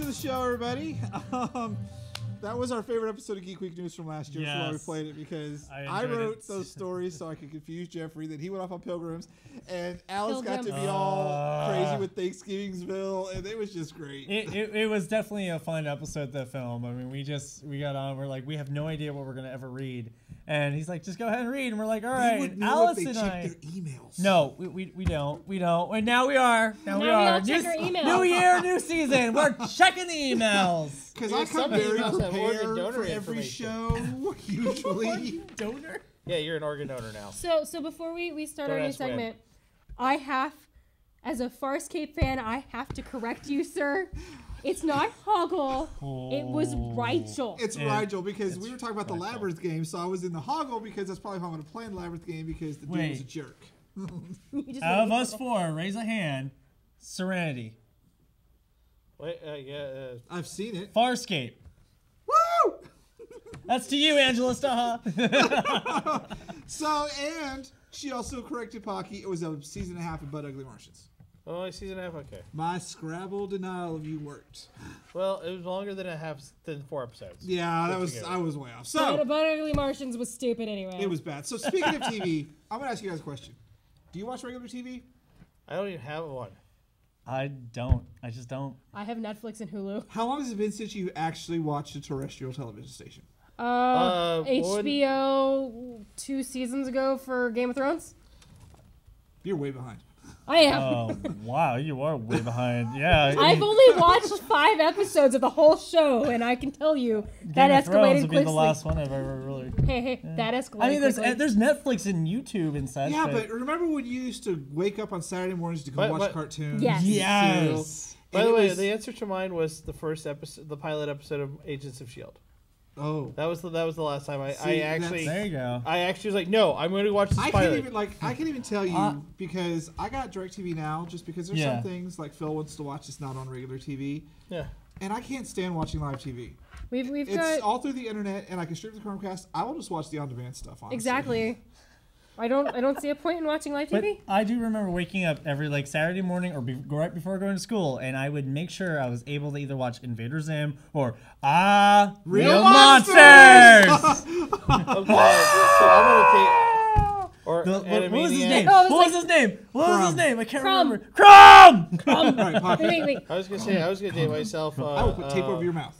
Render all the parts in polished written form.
to the show, everybody. That was our favorite episode of Geek Week News from last year. Yes. That's why we played it, because I wrote those stories so I could confuse Jeffrey. Then he went off on Pilgrims, and Alice got to be all crazy with Thanksgivingsville, and it was just great. It was definitely a fun episode, the film. I mean, we got on. We're like, we have no idea what we're gonna ever read, and he's like, just go ahead and read. And we're like, all right, Alice and I. Their emails. No, we don't. And now we are. Now we are. Check our emails. New year, new season. We're checking the emails. Because I come very prepared for every show, usually. Donor? Yeah, you're an organ donor now. So before we start our new segment, I have, as a Farscape fan, I have to correct you, sir. It's not Hoggle. It was Rigel. It's Rigel, because we were talking about the Labyrinth game, so I was in the Hoggle because that's probably how I'm going to play in the Labyrinth game, because the dude was a jerk. Out of us four, raise a hand. Serenity. Wait, I've seen it. Farscape. Woo! That's to you, Angela Staha. So, and she also corrected Pocky. It was a season and a half of Butt Ugly Martians. Oh, a season and a half? Okay. My Scrabble denial of you worked. Well, it was longer than 4 episodes. Yeah, I was way off. So, Butt Ugly Martians was stupid anyway. It was bad. So, speaking of TV, I'm going to ask you guys a question. Do you watch regular TV? I don't even have one. I don't. I just don't. I have Netflix and Hulu. How long has it been since you actually watched a terrestrial television station? HBO 2 seasons ago for Game of Thrones. You're way behind. I am. Oh, wow, you are way behind. Yeah. I've only watched 5 episodes of the whole show, and I can tell you that escalated quickly. Be the last one I've ever really. Hey, that escalated. I mean, there's Netflix and YouTube and such. Yeah, but remember when you used to wake up on Saturday mornings to go watch cartoons? Yes. By the way, the answer to mine was the first episode, the pilot episode of Agents of S.H.I.E.L.D. Oh, that was the last time I actually. There you go. I actually was like, no, I'm going to watch this pilot. I can't even tell you because I got DirecTV now, just because there's some things like Phil wants to watch that's not on regular TV. Yeah. And I can't stand watching live TV. It's all through the internet, and I can stream the Chromecast. I will just watch the on-demand stuff. Honestly. Exactly. I don't see a point in watching live TV. But I do remember waking up every Saturday morning or right before going to school, and I would make sure I was able to either watch Invader Zim or Real Monsters. Okay, so I'm gonna take. What was his name? Oh, what was his name? What was his name? I can't remember. Crumb. Right, wait. I was gonna date myself. I will put tape over your mouth.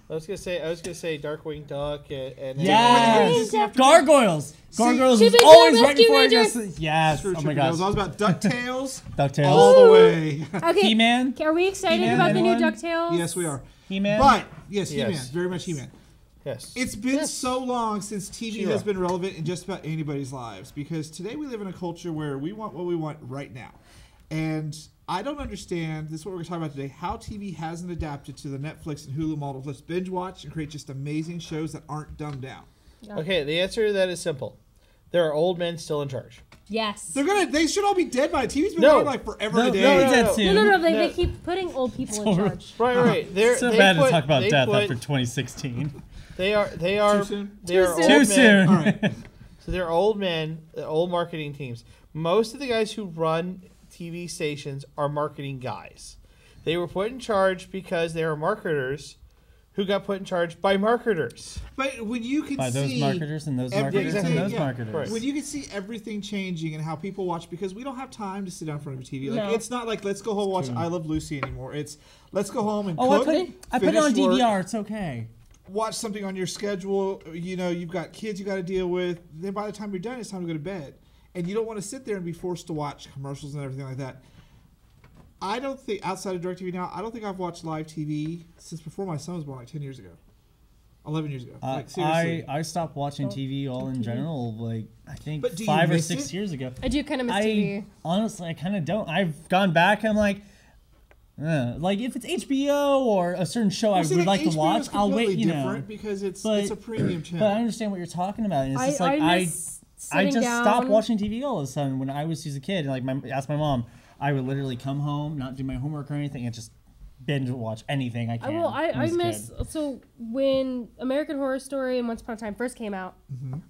I was gonna say Darkwing Duck and yes, Gargoyles. Gargoyles was always right before I guess. Yes. Oh my gosh. I was about DuckTales. DuckTales. All the way. Okay. He-Man. Are we excited about the new DuckTales? Yes, we are. He-Man. But yes, He-Man. Very much He-Man. Yes. It's been so long since TV has been relevant in just about anybody's lives, because today we live in a culture where we want what we want right now. And I don't understand, this is what we're going to talk about today, how TV hasn't adapted to the Netflix and Hulu model. Let's binge watch and create just amazing shows that aren't dumbed down. Yeah. Okay, the answer to that is simple. There are old men still in charge. Yes. They should all be dead by now. TV's been around forever and a day. No. They keep putting old people in charge. Right. It's so bad to talk about death after 2016. They are Too soon? Too soon. All right. So they're old men, old marketing teams. Most of the guys who run TV stations are marketing guys. They were put in charge because they are marketers who got put in charge by marketers. But when you can by see those marketers and those marketers and those marketers. Right. When you can see everything changing and how people watch, because we don't have time to sit down in front of a TV. It's not like let's go home and watch I Love Lucy anymore. It's let's go home and cook. I put it on DVR. It's okay. Watch something on your schedule. You know, you've got kids you got to deal with. Then by the time you're done, it's time to go to bed. And you don't want to sit there and be forced to watch commercials and everything like that. I don't think, outside of DirecTV now, I don't think I've watched live TV since before my son was born, 10 years ago. 11 years ago. Seriously. I stopped watching TV all in general, I think 5 or 6 years ago. I do kind of miss TV. Honestly, I kind of don't. I've gone back and I'm like if it's HBO or a certain show I would like to watch, I'll wait, because it's a premium channel. But I understand what you're talking about. And it's I just stopped watching TV all of a sudden when I was a kid. Ask my mom. I would literally come home, not do my homework or anything, and just binge watch anything I can. I miss so when American Horror Story and Once Upon a Time first came out,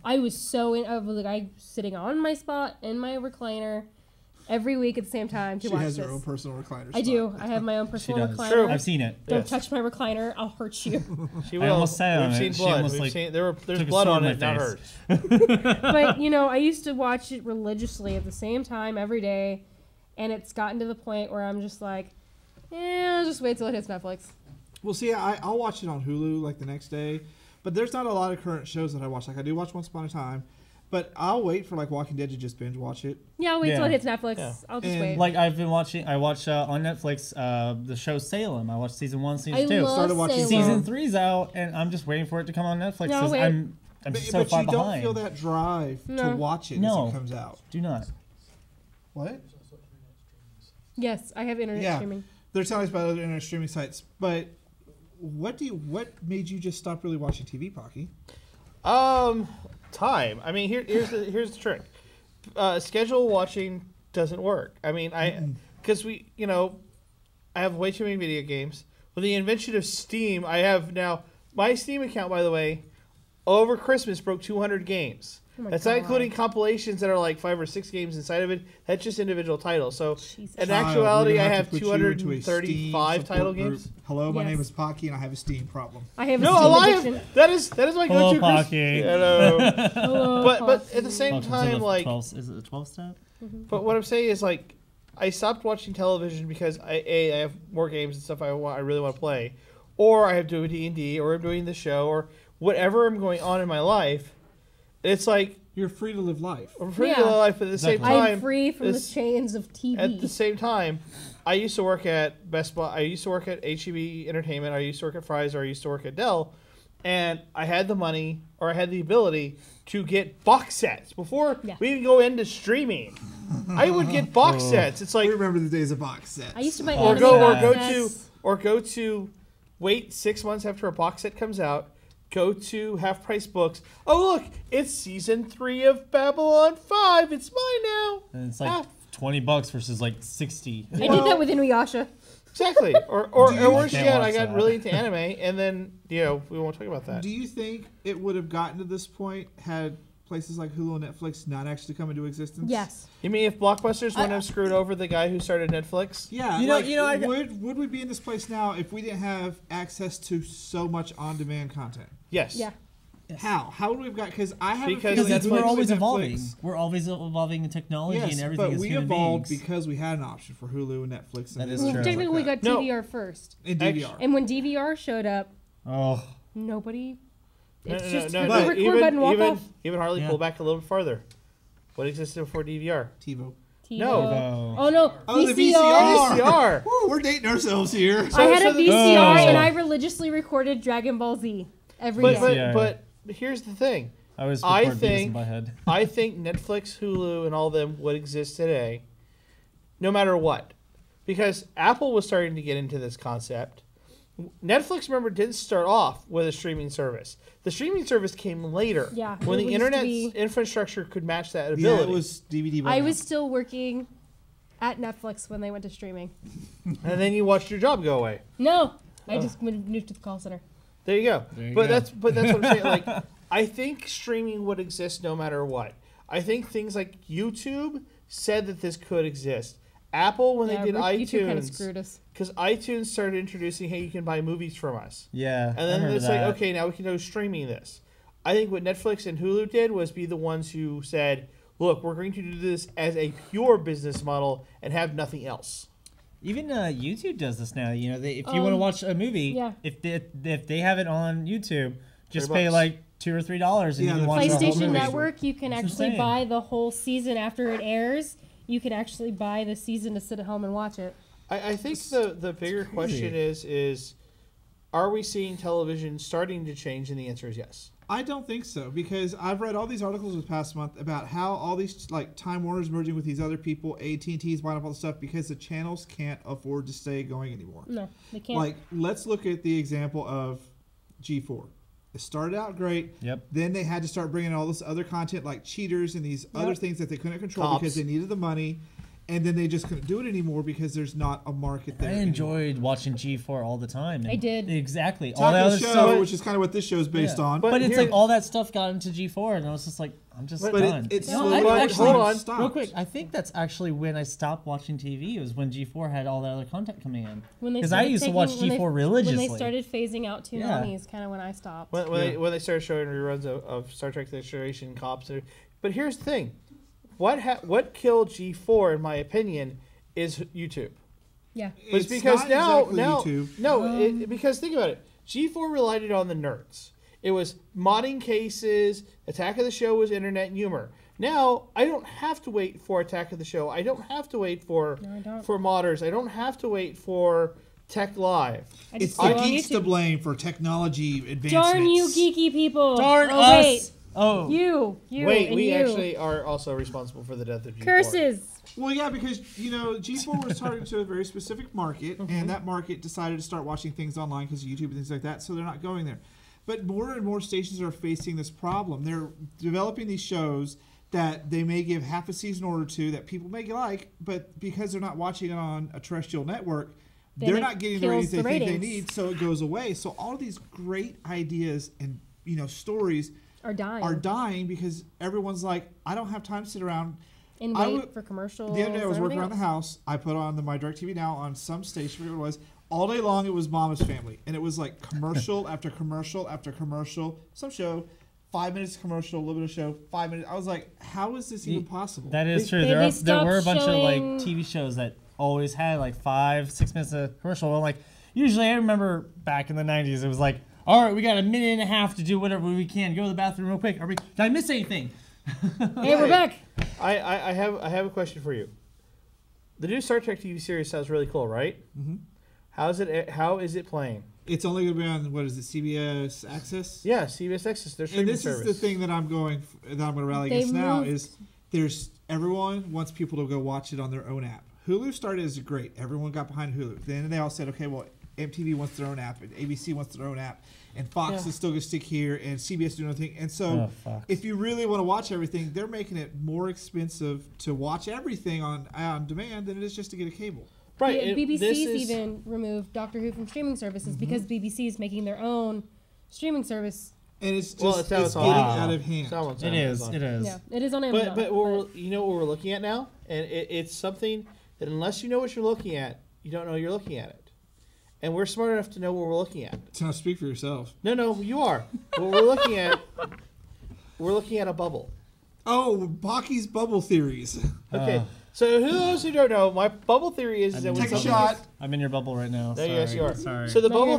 I was so I was sitting on my spot in my recliner, every week at the same time to watch this. She has her own personal recliner spot. I do. I have my own personal recliner. True. I've seen it. Don't touch my recliner. I'll hurt you. She will. I almost sat on We've it. seen blood. There's blood on it, not hers. But, I used to watch it religiously at the same time every day, and it's gotten to the point where I'm just like, I'll just wait till it hits Netflix. Well, see, I'll watch it on Hulu like the next day, but there's not a lot of current shows that I watch. Like I do watch Once Upon a Time, but I'll wait for like Walking Dead to just binge watch it. Yeah, I'll wait till it hits Netflix. Yeah. I'll just wait. Like I watched on Netflix the show Salem. I watched season 1, season 2. Started watching season 3's out, and I'm just waiting for it to come on Netflix because I'm so far behind. But you don't feel that drive to watch it as it comes out. Do not. What? Yes, I have internet streaming. They're telling us about other internet streaming sites, but what made you just stop really watching TV, Pocky? Time. I mean, here's the trick. Schedule watching doesn't work. I mean, because I have way too many video games. With the invention of Steam, I have now my Steam account. By the way, over Christmas broke 200 games. That's not including compilations that are like 5 or 6 games inside of it. That's just individual titles. So in actuality, I have 235 title games. Hello, my name is Pocky, and I have a Steam problem. I have a Steam addiction. That is my go-to. Hello, Pocky. Hello. Hello, but at the same time, like, is it the 12 step? But what I'm saying is like, I stopped watching television because I have more games and stuff I really want to play, or I have to do D&D, or I'm doing the show, or whatever I'm going on in my life. It's like you're free to live life. I'm free to live life, but at the same time, I'm free from the chains of TV. At the same time, I used to work at Best Buy. I used to work at HEB Entertainment. I used to work at Fry's, or I used to work at Dell, and I had the money, or I had the ability to get box sets before we even go into streaming. I would get box sets. It's like we remember the days of box sets. I used to buy go to wait 6 months after a box set comes out. Go to Half Price Books. Oh, look, it's season 3 of Babylon 5. It's mine now. And it's like $20 versus like 60. I did that with Inuyasha. Exactly. Or worse yet, I got really into anime, and then we won't talk about that. Do you think it would have gotten to this point had places like Hulu and Netflix not actually come into existence? Yes. You mean if Blockbusters wouldn't have screwed over the guy who started Netflix? Yeah. Would we be in this place now if we didn't have access to so much on-demand content? Yes. Yeah. Yes. How would we have got? Because I have because we're always evolving. We're always evolving in technology and everything. But we evolved because we had an option for Hulu and Netflix. That is true. Technically, we got DVR first. And DVR. And when DVR showed up, nobody. It's just but record button walk off. Even Harley, pull back a little bit farther. What existed before DVR? TiVo. No. Oh no. Oh, VCR. the VCR. VCR. Woo, we're dating ourselves here. I had a VCR and I religiously recorded Dragon Ball Z every day. But here's the thing. I think Netflix, Hulu, and all them would exist today, no matter what, because Apple was starting to get into this concept. Netflix, remember, didn't start off with a streaming service. The streaming service came later, when the internet infrastructure could match that ability. Yeah, it was DVD. I was still working at Netflix when they went to streaming. And then you watched your job go away. No, I just moved to the call center. There you go. That's what I'm saying. Like, I think streaming would exist no matter what. I think things like YouTube said that this could exist. Apple, when they did iTunes, kind of screwed us. Because iTunes started introducing, hey, you can buy movies from us. Yeah. And then it's like, okay, now we can go streaming this. I think what Netflix and Hulu did was be the ones who said, look, we're going to do this as a pure business model and have nothing else. Even YouTube does this now. If you want to watch a movie, if they have it on YouTube, just pay like $2 or $3 and you can watch the whole movie. PlayStation Network, you can actually buy the whole season after it airs. You can actually buy the season to sit at home and watch it. I think the bigger question is, are we seeing television starting to change? And the answer is yes. I don't think so, because I've read all these articles this past month about how all these, like, Time Warner's merging with these other people, AT&T's buying up all the stuff because the channels can't afford to stay going anymore. No, they can't. Like, let's look at the example of G4. It started out great. Yep. Then they had to start bringing all this other content like cheaters and these other things that they couldn't control because they needed the money. and then they just couldn't do it anymore because there's not a market there. I enjoyed watching G4 all the time. I did. Exactly. All that other stuff, which is kind of what this show is based on. But it's like all that stuff got into G4, and I was just like, I'm just done. It's hold on, real quick. I think that's actually when I stopped watching TV. It was when G4 had all that other content coming in. Because I used to watch G4 religiously. When they started phazing out Toonami, kind of when I stopped. When they started showing reruns of Star Trek: The Next Generation, Cops. But here's the thing. What killed G4, in my opinion, is YouTube. Yeah. It's because now YouTube. Because think about it. G4 relied on the nerds. It was modding cases. Attack of the Show was internet humor. Now I don't have to wait for Attack of the Show. I don't have to wait for modders. I don't have to wait for Tech Live. It's the geeks to blame for technology advancements. Darn you, geeky people! Darn us! Wait. Oh, you. Wait, we actually are also responsible for the death of G4. Curses. Well, yeah, because G4 was targeted to a very specific market, and that market decided to start watching things online because of YouTube and things like that. So they're not going there. But more and more stations are facing this problem. They're developing these shows that they may give half a season or two that people may like, but because they're not watching it on a terrestrial network, they're not getting the ratings they think they need, so it goes away. So all of these great ideas and stories are dying because everyone's like, I don't have time to sit around and wait for commercials. The other day I was working around the house. I put on my DirecTV Now on some station, whatever it was. All day long it was Mama's Family, and it was like commercial after commercial after commercial. Some show, 5 minutes commercial, a little bit of show, 5 minutes. I was like, how is this even possible? That is true. There were a bunch of like TV shows that always had like 5-6 minutes of commercial. Well, like usually I remember back in the 90s, it was like, all right, we got a minute and a half to do whatever we can. Go to the bathroom real quick. Did I miss anything? Hey, we're back. I have a question for you. The new Star Trek TV series sounds really cool, right? Mm-hmm. How is it playing? It's only going to be on, what is it, CBS Access? Yeah, CBS Access. Their streaming service. And this is the thing that I'm going to rally against now is everyone wants people to go watch it on their own app. Hulu started as great. Everyone got behind Hulu. Then they all said, okay, well, MTV wants their own app, and ABC wants their own app, and Fox is still going to stick here, and CBS doing nothing. And so, if you really want to watch everything, they're making it more expensive to watch everything on demand than it is just to get a cable. Right. BBC's even removed Doctor Who from streaming services because BBC is making their own streaming service. And it's just it's getting out of hand. It is. Yeah, it is on Amazon. But what we're looking at now, and it's something that unless you know what you're looking at, you don't know you're looking at it. And we're smart enough to know what we're looking at. So speak for yourself. No, you are. What we're looking at a bubble. Oh, Pocky's bubble theories. Okay. So those who don't know, my bubble theory is that when something I'm in your bubble right now. Sorry. Yes, you are. Sorry. So the bubble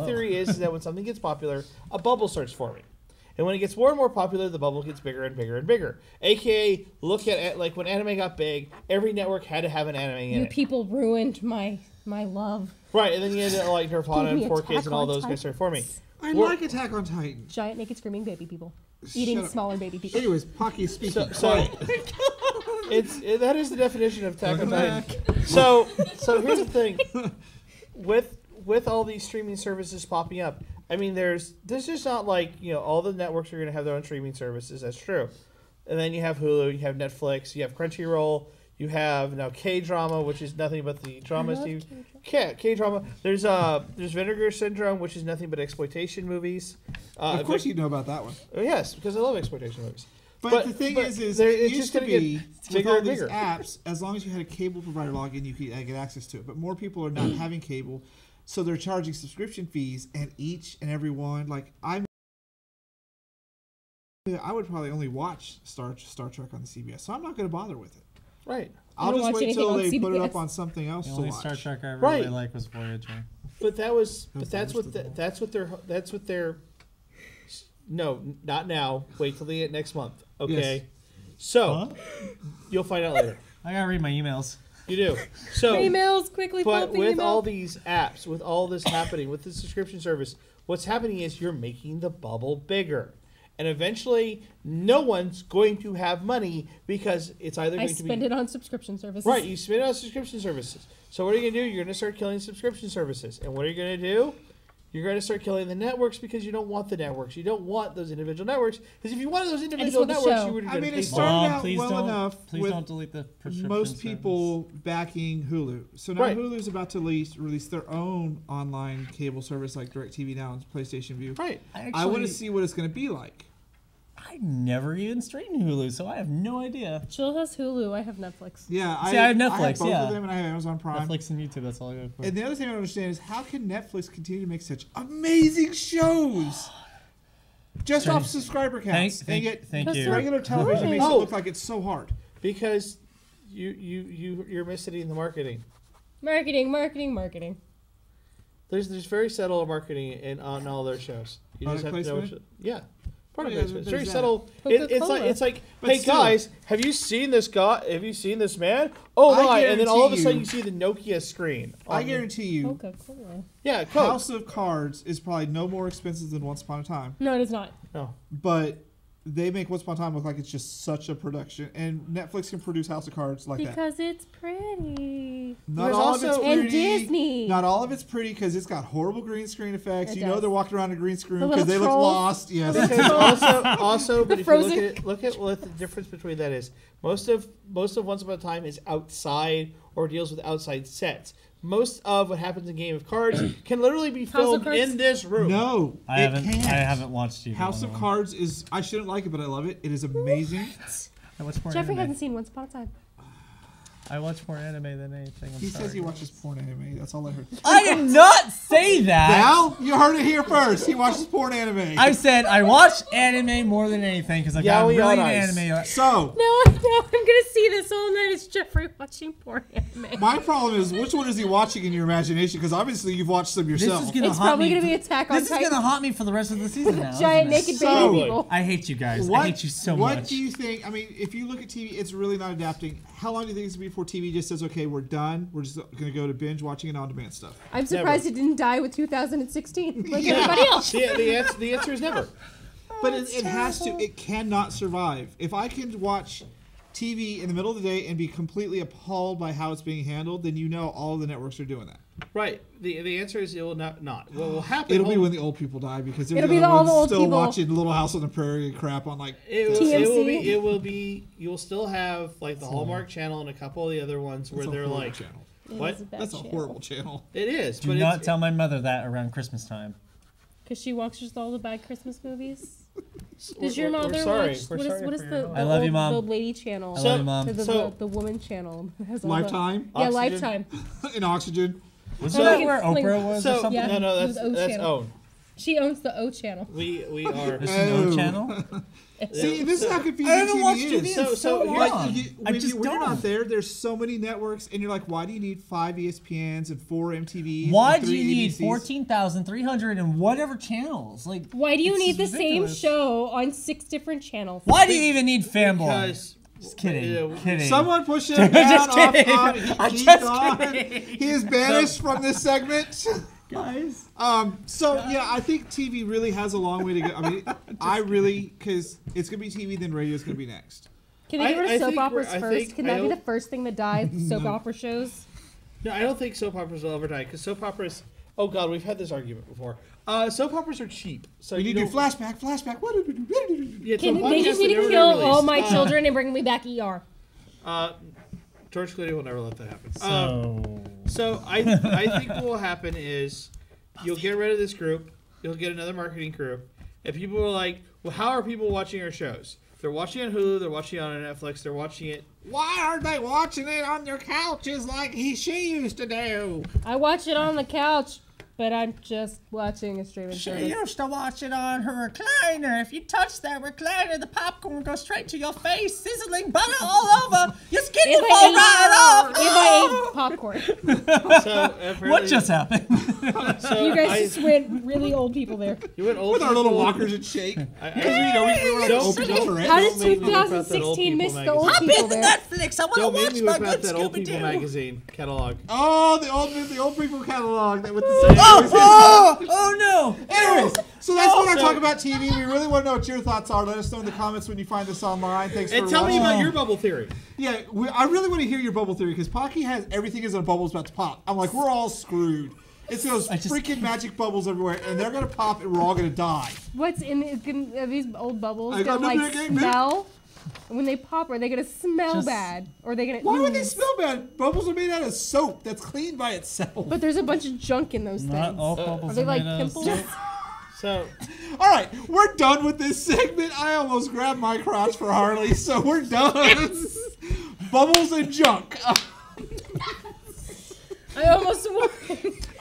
theory is that when something gets popular, a bubble starts forming. And when it gets more and more popular, the bubble gets bigger and bigger and bigger. AKA, look at like when anime got big, every network had to have an anime in it. You people ruined my love. Right, and then you had like Nirvana and 4Kids and all those guys started forming. I like Attack on Titan. Giant naked screaming baby people. Eating smaller baby people. Anyways, Pocky speaking. So that is the definition of Attack on Titan. So here's the thing. With all these streaming services popping up, I mean, there's just not like, all the networks are going to have their own streaming services. That's true. And then you have Hulu, you have Netflix, you have Crunchyroll, you have now K-drama, which is nothing but the dramas. K-drama. There's Vinegar Syndrome, which is nothing but exploitation movies. Of course you know about that one. Yes, because I love exploitation movies. But the thing is it used to be with all these apps, as long as you had a cable provider login, you could get access to it. But more people are not having cable, so they're charging subscription fees, and each and every one, like I would probably only watch Star Trek on the CBS, so I'm not going to bother with it. Right. I'll just wait till they put it up on something else the to only watch. Star Trek I really like was Voyager. But that's what they're. No, not now. Wait till the next month. Okay. Yes. So you'll find out later. I gotta read my emails. You do. So emails quickly. But with all these apps, with all this happening, with the subscription service, what's happening is you're making the bubble bigger. And eventually, no one's going to have money because it's either going to be... I spend it on subscription services. Right, you spend it on subscription services. So what are you going to do? You're going to start killing subscription services. And what are you going to do? You're going to start killing the networks because you don't want the networks. You don't want those individual networks. Because if you wanted those individual networks, you would have it started out well enough with don't delete the most people backing Hulu. So now Hulu's about to release their own online cable service like DirecTV Now and PlayStation View. Right. I want to see what it's going to be like. I never even straightened Hulu, so I have no idea. Jill has Hulu. I have Netflix. Yeah, I have Netflix. I have both of them, and I have Amazon Prime. Netflix and YouTube. That's all I go for. And the other thing I don't understand is how can Netflix continue to make such amazing shows just off subscriber counts, thank you. Regular television makes it look like it's so hard because you're missing the marketing. Marketing. There's very subtle marketing on all their shows. You just have to know. Yeah. It's very subtle. It's like, hey guys, have you seen this guy? Have you seen this man? Oh my! And then all of a sudden you see the Nokia screen. I guarantee you. Coca-Cola. Yeah, Coke. House of Cards is probably no more expensive than Once Upon a Time. No, it is not. No. But they make Once Upon a Time look like it's just such a production, and Netflix can produce House of Cards like that because it's pretty. Not all of it's pretty. And Disney. Not all of it's pretty because it's got horrible green screen effects. It You know does. they're walking around in a green screen because they look lost. Yes. Because also, but if you look at what the difference between that is, most of Once Upon a Time is outside or deals with outside sets. Most of what happens in Game of Cards can literally be filmed in this room. No, I haven't watched it. House of Cards is. I shouldn't like it, but I love it. It is amazing. I watch more Jeffrey anime. hasn't seen Once Upon a Time. I watch more anime than anything. He says he watches porn anime. That's all I heard. I did not say that. Now you heard it here first. He watches porn anime. I said I watch anime more than anything because I've got really into anime. So no, I'm gonna see this all night. It's Jeffrey watching porn anime. My problem is which one is he watching in your imagination? Because obviously you've watched them yourself. It's probably gonna be Attack on Titan. This is gonna haunt me for the rest of the season now. Giant naked baby people. I hate you guys. I hate you so much. What do you think? I mean, if you look at TV, it's really not adapting. How long do you think it's going to be before TV just says, okay, we're done. We're just going to go to binge watching and on-demand stuff? I'm surprised it didn't die with 2016 like everybody else. The answer is never. But it has to. It cannot survive. If I can watch TV in the middle of the day and be completely appalled by how it's being handled, then you know all of the networks are doing that. Right. The answer is it will not. What will happen? It'll be when the old people die because they're all the old still people watching Little House on the Prairie and crap on like TMC. It will be. You'll still have like the Hallmark Channel and a couple of the other ones where they're like, channel. What? That's a horrible channel. It is. Do not tell my mother that around Christmas time. Because she watches all the bad Christmas movies. Does your mother watch? What is the I love you, Mom. The lady channel? I love you, Mom. The woman channel. Lifetime? Yeah, Lifetime. In Oxygen. Was that where Oprah was or something? Yeah, no, that's OWN. She owns the O channel. We are. There's an O channel? See, this is how confusing I haven't watched TV TV in is. so long. When you're not there, there's so many networks, and you're like, why do you need 5 ESPNs and 4 MTVs? Why do you need 14,300 and whatever channels? Like, why do you need the same show on 6 different channels? Why do you even need Fanboy? Because just kidding. Someone push him down. Just kidding. He's gone. He is banished from this segment. Guys. So yeah, I think TV really has a long way to go. I mean, because it's gonna be TV, then radio's gonna be next. Can they get rid of soap operas first? Can that be the first thing that dies? Soap opera shows. No, I don't think soap operas will ever die because soap operas. Oh God, we've had this argument before. Soap opeers are cheap, so we need to do flashback. Yeah, they just need to kill all my children and bring me back ER. George Clooney will never let that happen. So I think what will happen is you'll get rid of this group. You'll get another marketing group. And people are like, well, how are people watching our shows? They're watching on Hulu. They're watching it on Netflix. They're watching it. Why aren't they watching it on their couches like she used to do? I watch it on the couch, but I'm just watching a streaming service. She used to watch it on her recliner. If you touch that recliner, the popcorn goes straight to your face, sizzling butter all over. Your skin will fall right off. If I ate popcorn. What just happened? You guys just went really old people there. You went old with our little walkers and shake. How did 2016 miss the old people there? Netflix. I want to watch my good that old people Scooby-Doo magazine catalog. Oh, the old people catalog that with the same. Oh no! Anyways, so that's what I talk about TV. We really want to know what your thoughts are. Let us know in the comments when you find this online. Thanks for watching. And tell me about your bubble theory. Yeah, I really want to hear your bubble theory because Pocky has everything is in a bubble is about to pop. I'm like, we're all screwed. It's those freaking magic bubbles everywhere, and they're gonna pop, and we're all gonna die. What's in are these old bubbles gonna like smell? When they pop, are they gonna smell bad? Or are they gonna? Why would they smell bad? Bubbles are made out of soap that's clean by itself. But there's a bunch of junk in those Not things. all bubbles are they like made pimples? So, all right, we're done with this segment. I almost grabbed my crotch for Harley, so we're done. Bubbles and junk. I almost won.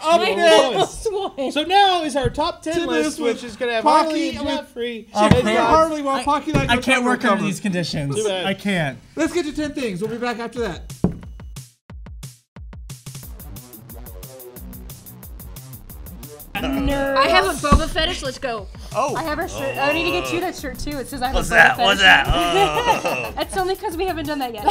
almost won. So now is our top 10 list, which is going to have Harley and Jeffrey. Harley while Pocky and I can't work under these conditions. I can't. Let's get to 10 things. We'll be back after that. Nerd. I have a boba fetish. Let's go. Oh. I have a shirt. I need to get you that shirt too. It says I have What's a boba that? fetish. What's that? Oh. That's only because we haven't done that yet.